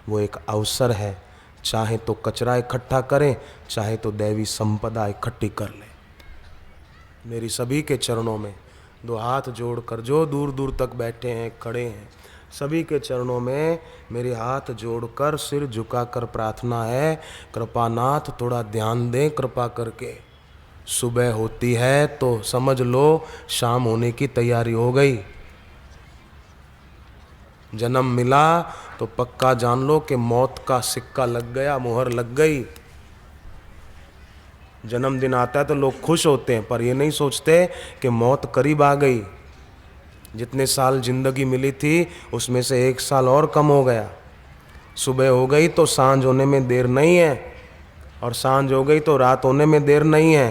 वो एक अवसर है। चाहे तो कचरा इकट्ठा करें, चाहे तो दैवी संपदा इकट्ठी कर लें। मेरी सभी के चरणों में दो हाथ जोड़कर, जो दूर दूर तक बैठे हैं, खड़े हैं, सभी के चरणों में मेरे हाथ जोड़कर सिर झुकाकर प्रार्थना है, कृपानाथ थोड़ा ध्यान दें कृपा करके। सुबह होती है तो समझ लो शाम होने की तैयारी हो गई। जन्म मिला तो पक्का जान लो कि मौत का सिक्का लग गया, मोहर लग गई। जन्मदिन आता है तो लोग खुश होते हैं, पर ये नहीं सोचते कि मौत करीब आ गई। जितने साल जिंदगी मिली थी उसमें से 1 साल और कम हो गया। सुबह हो गई तो सांझ होने में देर नहीं है, और सांझ हो गई तो रात होने में देर नहीं है।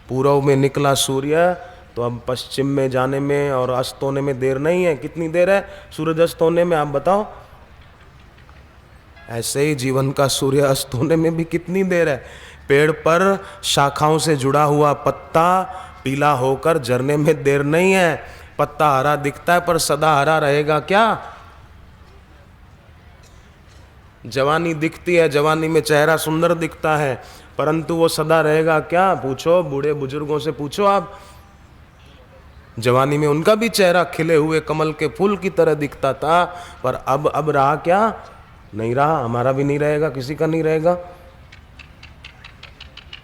पूर्व में निकला सूर्य तो अब पश्चिम में जाने में और अस्त होने में देर नहीं है। कितनी देर है सूरज अस्त होने में, आप बताओ? ऐसे ही जीवन का सूर्य अस्त होने में भी कितनी देर है। पेड़ पर शाखाओं से जुड़ा हुआ पत्ता पीला होकर झरने में देर नहीं है। पत्ता हरा दिखता है पर सदा हरा रहेगा क्या? जवानी दिखती है, जवानी में चेहरा सुंदर दिखता है, परंतु वो सदा रहेगा क्या? पूछो बूढ़े बुजुर्गों से, पूछो आप। जवानी में उनका भी चेहरा खिले हुए कमल के फूल की तरह दिखता था, पर अब रहा क्या? नहीं रहा। हमारा भी नहीं रहेगा, किसी का नहीं रहेगा।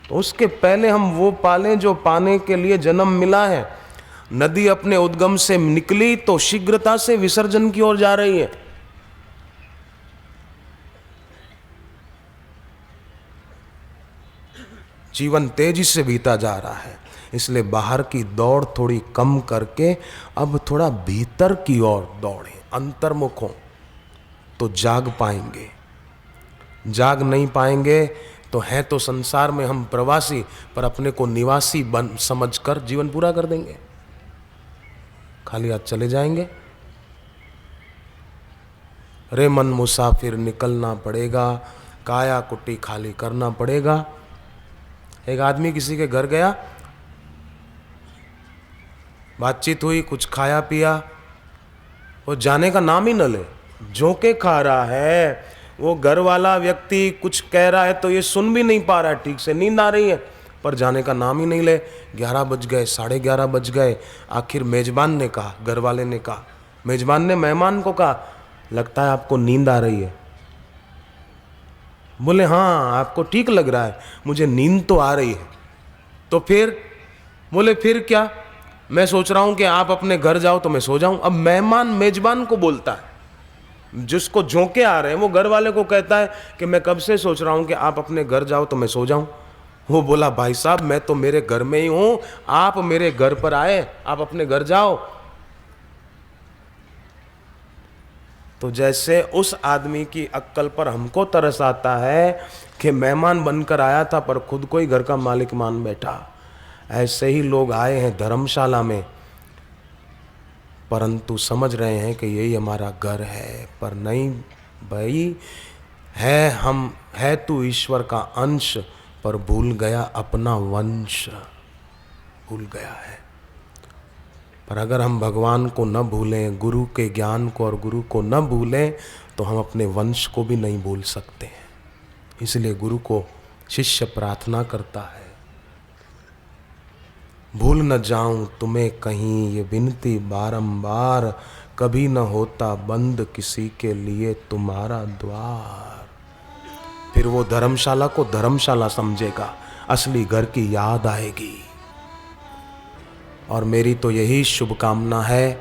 तो उसके पहले हम वो पालें जो पाने के लिए जन्म मिला है। नदी अपने उद्गम से निकली तो शीघ्रता से विसर्जन की ओर जा रही है। जीवन तेजी से बीता जा रहा है, इसलिए बाहर की दौड़ थोड़ी कम करके अब थोड़ा भीतर की ओर दौड़ें, अंतर्मुख हों, तो जाग पाएंगे। जाग नहीं पाएंगे तो है तो संसार में हम प्रवासी, पर अपने को निवासी बन समझकर जीवन पूरा कर देंगे। खाली हाथ चले जाएंगे। रे मन मुसाफिर निकलना पड़ेगा, काया कुटी खाली करना पड़ेगा। एक आदमी किसी के घर गया, बातचीत हुई, कुछ खाया पिया, वो जाने का नाम ही न ले, झोंके खा रहा है। वो घर वाला व्यक्ति कुछ कह रहा है तो ये सुन भी नहीं पा रहा है ठीक से, नींद आ रही है, पर जाने का नाम ही नहीं ले। 11 बज गए, 11:30 बज गए। आखिर मेजबान ने कहा, घर वाले ने कहा, मेजबान ने मेहमान को कहा, लगता है आपको नींद आ रही है। बोले हाँ आपको ठीक लग रहा है, मुझे नींद तो आ रही है। तो फिर? बोले फिर क्या? मैं सोच रहा हूं कि आप अपने घर जाओ तो मैं सो जाऊं। अब मेहमान मेजबान को बोलता है, जिसको झोंके आ रहे हैं वो घर वाले को कहता है कि मैं कब से सोच रहा हूं कि आप अपने घर जाओ तो मैं सो जाऊं। वो बोला भाई साहब मैं तो मेरे घर में ही हूं, आप मेरे घर पर आए, आप अपने घर जाओ। तो जैसे उस आदमी की अक्ल पर हमको तरस आता है कि मेहमान बनकर आया था पर खुद को ही घर का मालिक मान बैठा, ऐसे ही लोग आए हैं धर्मशाला में, परंतु समझ रहे हैं कि यही हमारा घर है। पर नहीं भाई, है तू ईश्वर का अंश, पर भूल गया अपना वंश, भूल गया है। पर अगर हम भगवान को न भूलें, गुरु के ज्ञान को और गुरु को न भूलें, तो हम अपने वंश को भी नहीं भूल सकते हैं। इसलिए गुरु को शिष्य प्रार्थना करता है, भूल न जाऊं तुम्हें कहीं ये विनती बारंबार, कभी न होता बंद किसी के लिए तुम्हारा द्वार। फिर वो धर्मशाला को धर्मशाला समझेगा, असली घर की याद आएगी। और मेरी तो यही शुभकामना है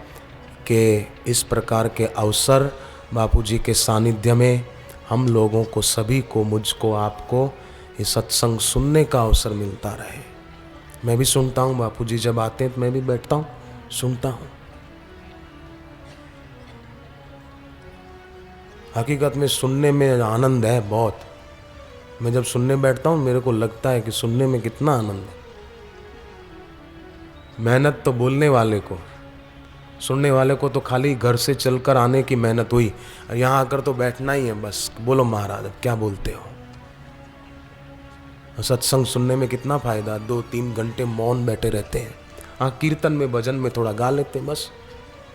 कि इस प्रकार के अवसर बापूजी के सानिध्य में हम लोगों को, सभी को, मुझको, आपको ये सत्संग सुनने का अवसर मिलता रहे। मैं भी सुनता हूँ, बापूजी जब आते हैं तो मैं भी बैठता हूँ, सुनता हूँ। हकीकत में सुनने में आनंद है बहुत। मैं जब सुनने बैठता हूँ मेरे को लगता है कि सुनने में कितना आनंद है। मेहनत तो बोलने वाले को, सुनने वाले को तो खाली घर से चलकर आने की मेहनत हुई, यहाँ आकर तो बैठना ही है बस। बोलो महाराज अब क्या बोलते हो। सत्संग सुनने में कितना फायदा, 2-3 घंटे मौन बैठे रहते हैं। हाँ कीर्तन में भजन में थोड़ा गा लेते हैं बस,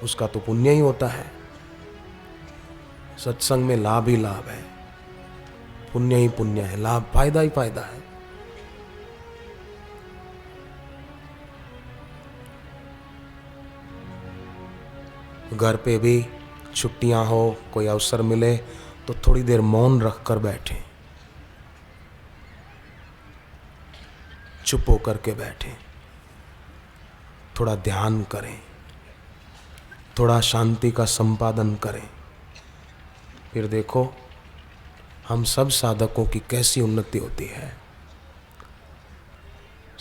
उसका तो पुण्य ही होता है। सत्संग में लाभ ही लाभ है। पुण्य ही पुण्य है, लाभ फायदा ही फायदा है। घर पे भी छुट्टियां हो, कोई अवसर मिले तो थोड़ी देर मौन रख कर बैठें, चुप होकर के बैठें, थोड़ा ध्यान करें, थोड़ा शांति का संपादन करें। फिर देखो हम सब साधकों की कैसी उन्नति होती है।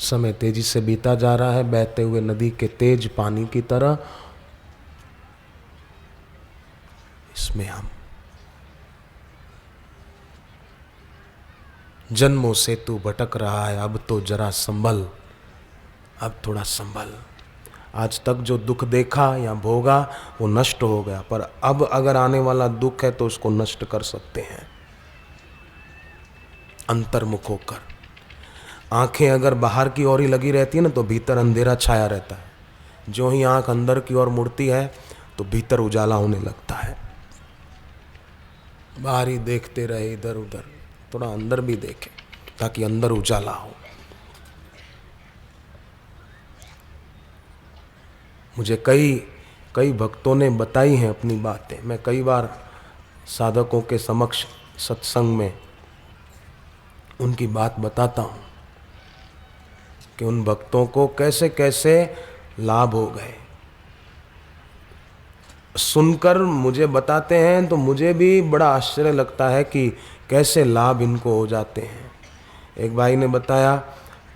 समय तेजी से बीता जा रहा है, बहते हुए नदी के तेज पानी की तरह। इसमें हम जन्मों से तू भटक रहा है, अब तो जरा संभल, अब थोड़ा संभल। आज तक जो दुख देखा या भोगा वो नष्ट हो गया, पर अब अगर आने वाला दुख है तो उसको नष्ट कर सकते हैं अंतर्मुख होकर। आंखें अगर बाहर की ओर ही लगी रहती है ना तो भीतर अंधेरा छाया रहता है। जो ही आंख अंदर की ओर मुड़ती है तो भीतर उजाला होने लगता है। बाहर ही देखते रहे इधर उधर, थोड़ा अंदर भी देखें ताकि अंदर उजाला हो। मुझे कई भक्तों ने बताई हैं अपनी बातें। मैं कई बार साधकों के समक्ष सत्संग में उनकी बात बताता हूँ कि उन भक्तों को कैसे कैसे लाभ हो गए। सुनकर मुझे बताते हैं तो मुझे भी बड़ा आश्चर्य लगता है कि कैसे लाभ इनको हो जाते हैं। एक भाई ने बताया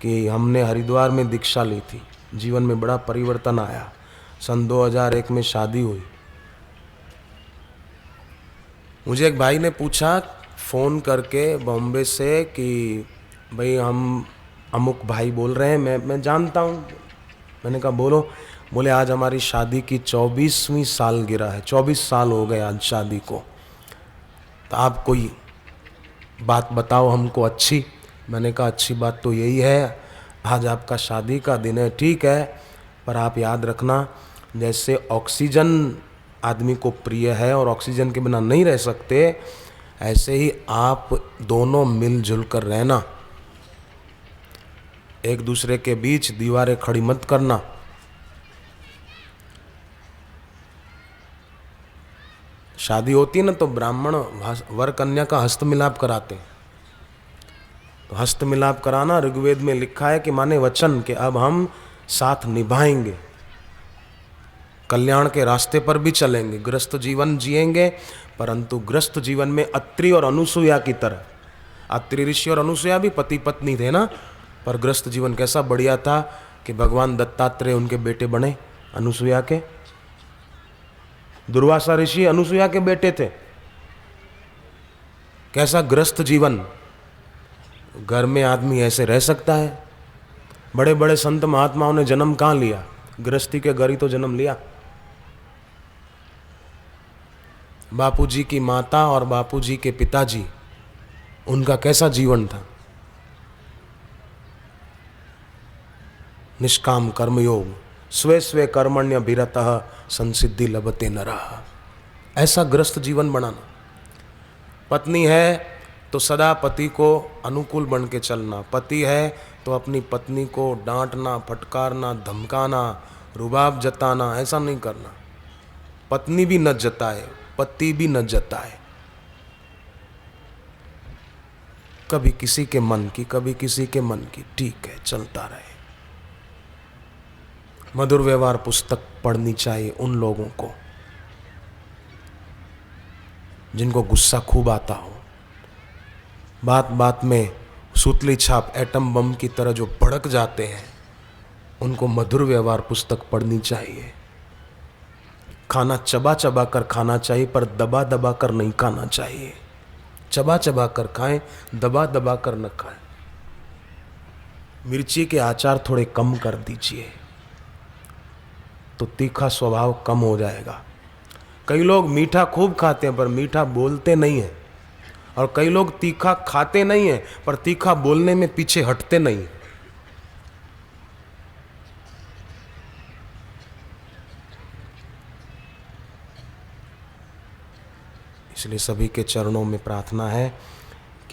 कि हमने हरिद्वार में दीक्षा ली थी, जीवन में बड़ा परिवर्तन आया। सन 2001 में शादी हुई। मुझे एक भाई ने पूछा फ़ोन करके बॉम्बे से कि भाई हम अमुक भाई बोल रहे हैं, मैं जानता हूँ। मैंने कहा बोलो। बोले आज हमारी शादी की 24वीं सालगिरह है, 24 साल हो गए आज शादी को, तो आप कोई बात बताओ हमको अच्छी। मैंने कहा अच्छी बात तो यही है, आज आपका शादी का दिन है, ठीक है, पर आप याद रखना जैसे ऑक्सीजन आदमी को प्रिय है और ऑक्सीजन के बिना नहीं रह सकते, ऐसे ही आप दोनों मिलजुल कर रहना, एक दूसरे के बीच दीवारें खड़ी मत करना। शादी होती है ना तो ब्राह्मण वर कन्या का हस्त मिलाप कराते हैं। तो हस्त मिलाप कराना ऋग्वेद में लिखा है कि माने वचन कि अब हम साथ निभाएंगे, कल्याण के रास्ते पर भी चलेंगे, गृहस्थ जीवन जिएंगे, परंतु गृहस्थ जीवन में अत्रि और अनुसुईया की तरह। अत्रि ऋषि और अनुसुईया भी पति पत्नी थे ना, पर गृहस्थ जीवन कैसा बढ़िया था कि भगवान दत्तात्रेय उनके बेटे बने अनुसुईया के। दुर्वासा ऋषि अनुसुईया के बेटे थे। कैसा गृहस्थ जीवन। घर में आदमी ऐसे रह सकता है? बड़े बड़े संत महात्माओं ने जन्म कहाँ लिया? गृहस्थी के घर ही तो जन्म लिया। बापूजी की माता और बापूजी के पिताजी, उनका कैसा जीवन था? निष्काम कर्मयोग, स्वे स्वे कर्मण्य विरतः संसिद्धि लभते नरः। ऐसा गृहस्थ जीवन बनाना। पत्नी है तो सदा पति को अनुकूल बन के चलना। पति है तो अपनी पत्नी को डांटना, फटकारना, धमकाना, रुबाब जताना, ऐसा नहीं करना। पत्नी भी न जताए, पति भी न जताए। कभी किसी के मन की, कभी किसी के मन की, ठीक है, चलता रहे। मधुर व्यवहार पुस्तक पढ़नी चाहिए उन लोगों को जिनको गुस्सा खूब आता हो, बात बात में सूतली छाप एटम बम की तरह जो भड़क जाते हैं, उनको मधुर व्यवहार पुस्तक पढ़नी चाहिए। खाना चबा चबा कर खाना चाहिए, पर दबा दबा कर नहीं खाना चाहिए। चबा चबा कर खाएं, दबा दबा कर न खाएं। मिर्ची के आचार थोड़े कम कर दीजिए तो तीखा स्वभाव कम हो जाएगा। कई लोग मीठा खूब खाते हैं पर मीठा बोलते नहीं हैं, और कई लोग तीखा खाते नहीं हैं पर तीखा बोलने में पीछे हटते नहीं। इसलिए सभी के चरणों में प्रार्थना है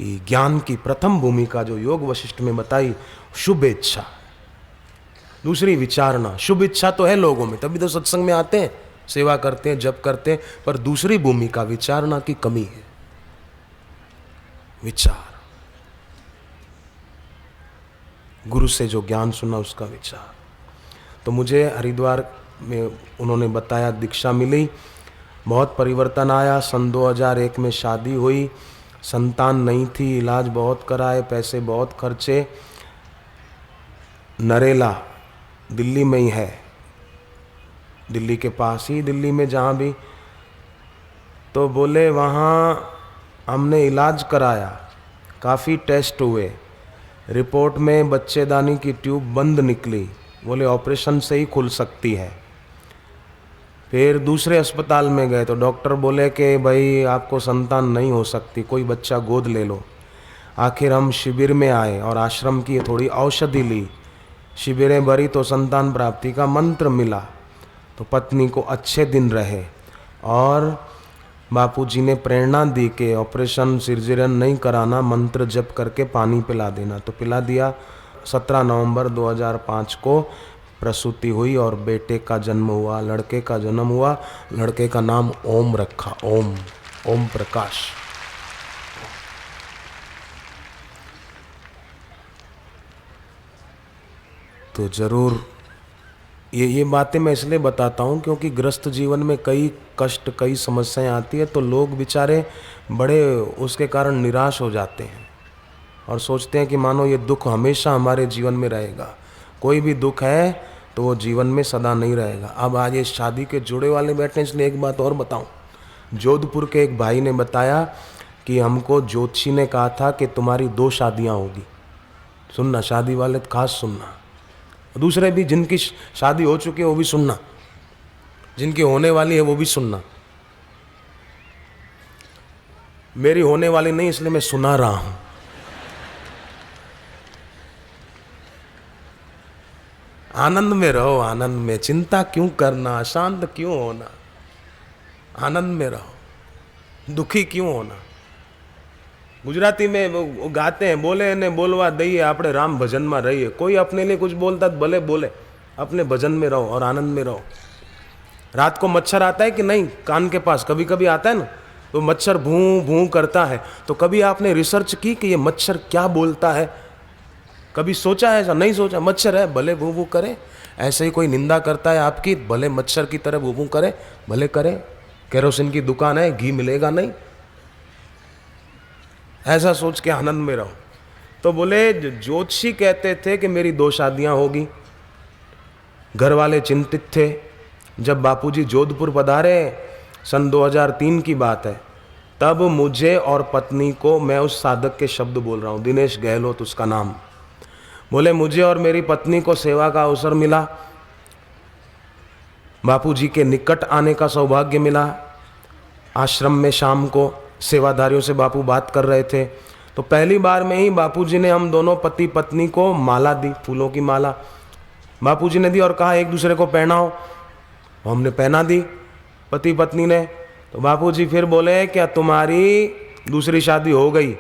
कि ज्ञान की प्रथम भूमिका जो योग वशिष्ठ में बताई, शुभ इच्छा, दूसरी विचारना। शुभ इच्छा तो है लोगों में, तभी तो सत्संग में आते हैं, सेवा करते हैं, जप करते हैं, पर दूसरी भूमिका विचारना की कमी है। विचार, गुरु से जो ज्ञान सुना उसका विचार। तो मुझे हरिद्वार में उन्होंने बताया, दीक्षा मिली, बहुत परिवर्तन आया। सन 2001 में शादी हुई, संतान नहीं थी, इलाज बहुत कराए, पैसे बहुत खर्चे। नरेला दिल्ली में ही है, दिल्ली के पास ही, दिल्ली में जहाँ भी, तो बोले वहाँ हमने इलाज कराया, काफ़ी टेस्ट हुए, रिपोर्ट में बच्चेदानी की ट्यूब बंद निकली, बोले ऑपरेशन से ही खुल सकती है। फिर दूसरे अस्पताल में गए तो डॉक्टर बोले कि भाई आपको संतान नहीं हो सकती, कोई बच्चा गोद ले लो। आखिर हम शिविर में आए और आश्रम की थोड़ी औषधि ली, शिविरें भरी तो संतान प्राप्ति का मंत्र मिला। तो पत्नी को अच्छे दिन रहे और बापूजी ने प्रेरणा दी कि ऑपरेशन सिरजरियन नहीं कराना, मंत्र जप करके पानी पिला देना। तो पिला दिया। 17 नवंबर 2005 को प्रसूति हुई और बेटे का जन्म हुआ, लड़के का जन्म हुआ। लड़के का नाम ओम रखा, ओम, ओम प्रकाश। तो जरूर ये बातें मैं इसलिए बताता हूँ क्योंकि गृहस्थ जीवन में कई कष्ट, कई समस्याएं आती है, तो लोग बेचारे बड़े उसके कारण निराश हो जाते हैं और सोचते हैं कि मानो ये दुख हमेशा हमारे जीवन में रहेगा। कोई भी दुख है तो वो जीवन में सदा नहीं रहेगा। अब आज ये शादी के जोड़े वाले बैठे, इसलिए एक बात और बताऊं। जोधपुर के एक भाई ने बताया कि हमको ज्योतिषी ने कहा था कि तुम्हारी 2 शादियां होगी। सुनना, शादी वाले तो खास सुनना, दूसरे भी जिनकी शादी हो चुकी है वो भी सुनना, जिनकी होने वाली है वो भी सुनना। मेरी होने वाली नहीं, इसलिए मैं सुना रहा हूं। आनंद में रहो, आनंद में, चिंता क्यों करना, अशांत क्यों होना, आनंद में रहो, दुखी क्यों होना। गुजराती में वो गाते हैं, बोले ने बोलवा दઈએ આપણે राम भजन में रहिए। कोई अपने लिए कुछ बोलता तो भले बोले, अपने भजन में रहो और आनंद में रहो। रात को मच्छर आता है कि नहीं कान के पास, कभी कभी आता है ना, तो मच्छर भूं भूं करता है। तो कभी आपने रिसर्च की कि ये मच्छर क्या बोलता है? कभी सोचा है? ऐसा नहीं सोचा। मच्छर है, भले भूं भूं करे। ऐसे ही कोई निंदा करता है आपकी, भले मच्छर की तरह भूं भूं करे, भले करे। केरोसिन की दुकान है, घी मिलेगा नहीं, ऐसा सोच के आनंद में रहो। तो बोले ज्योतिषी कहते थे कि मेरी 2 शादियां होगी। घर वाले चिंतित थे। जब बापूजी जोधपुर पधारे, सन 2003 की बात है, तब मुझे और पत्नी को, मैं उस साधक के शब्द बोल रहा हूँ, दिनेश गहलोत उसका नाम, बोले मुझे और मेरी पत्नी को सेवा का अवसर मिला, बापूजी के निकट आने का सौभाग्य मिला। आश्रम में शाम को सेवाधारियों से बापू बात कर रहे थे, तो पहली बार में ही बापूजी ने हम दोनों पति पत्नी को माला दी, फूलों की माला बापूजी ने दी और कहा एक दूसरे को पहनाओ। हमने पहना दी पति पत्नी ने। तो बापूजी फिर बोले क्या तुम्हारी दूसरी शादी हो गई?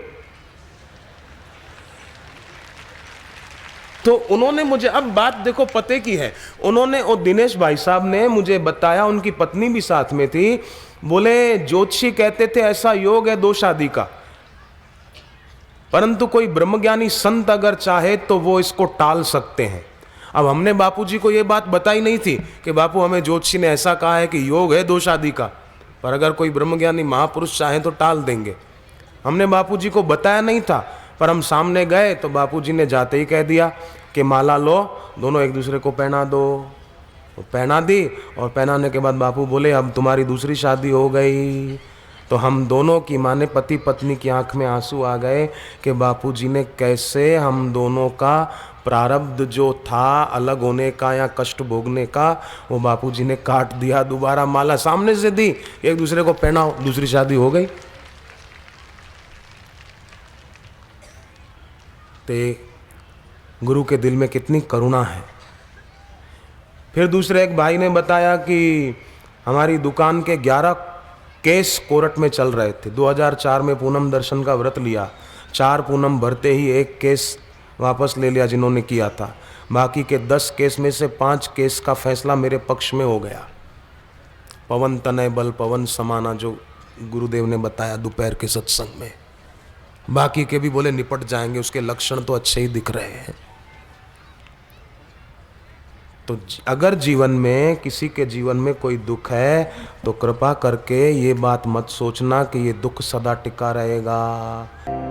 तो उन्होंने मुझे, अब बात देखो पते की है, उन्होंने, और दिनेश भाई साहब ने मुझे बताया, उनकी पत्नी भी साथ में थी, बोले ज्योतिषी कहते थे ऐसा योग है 2 शादी का, परंतु कोई ब्रह्मज्ञानी संत अगर चाहे तो वो इसको टाल सकते हैं। अब हमने बापूजी को ये बात बताई नहीं थी कि बापू हमें ज्योतिषी ने ऐसा कहा है कि योग है 2 शादी का, पर अगर कोई ब्रह्मज्ञानी महापुरुष चाहे तो टाल देंगे। हमने बापूजी को बताया नहीं था, पर हम सामने गए तो बापूजी ने जाते ही कह दिया कि माला लो, दोनों एक दूसरे को पहना दो। तो पहना दी और पहनाने के बाद बापू बोले अब तुम्हारी दूसरी शादी हो गई। तो हम दोनों की, माने पति पत्नी की आंख में आंसू आ गए कि बापूजी ने कैसे हम दोनों का प्रारब्ध जो था अलग होने का या कष्ट भोगने का, वो बापूजी ने काट दिया। दोबारा माला सामने से दी, एक दूसरे को पहनाओ, दूसरी शादी हो गई। ते गुरु के दिल में कितनी करुणा है। फिर दूसरे एक भाई ने बताया कि हमारी दुकान के 11 केस कोर्ट में चल रहे थे। 2004 में पूनम दर्शन का व्रत लिया, 4 पूनम भरते ही 1 केस वापस ले लिया जिन्होंने किया था, बाकी के 10 केस में से 5 केस का फैसला मेरे पक्ष में हो गया। पवन तनय बल पवन समाना, जो गुरुदेव ने बताया दोपहर के सत्संग में। बाकी के भी बोले निपट जाएंगे, उसके लक्षण तो अच्छे ही दिख रहे हैं। तो अगर जीवन में किसी के जीवन में कोई दुख है तो कृपा करके ये बात मत सोचना कि ये दुख सदा टिका रहेगा।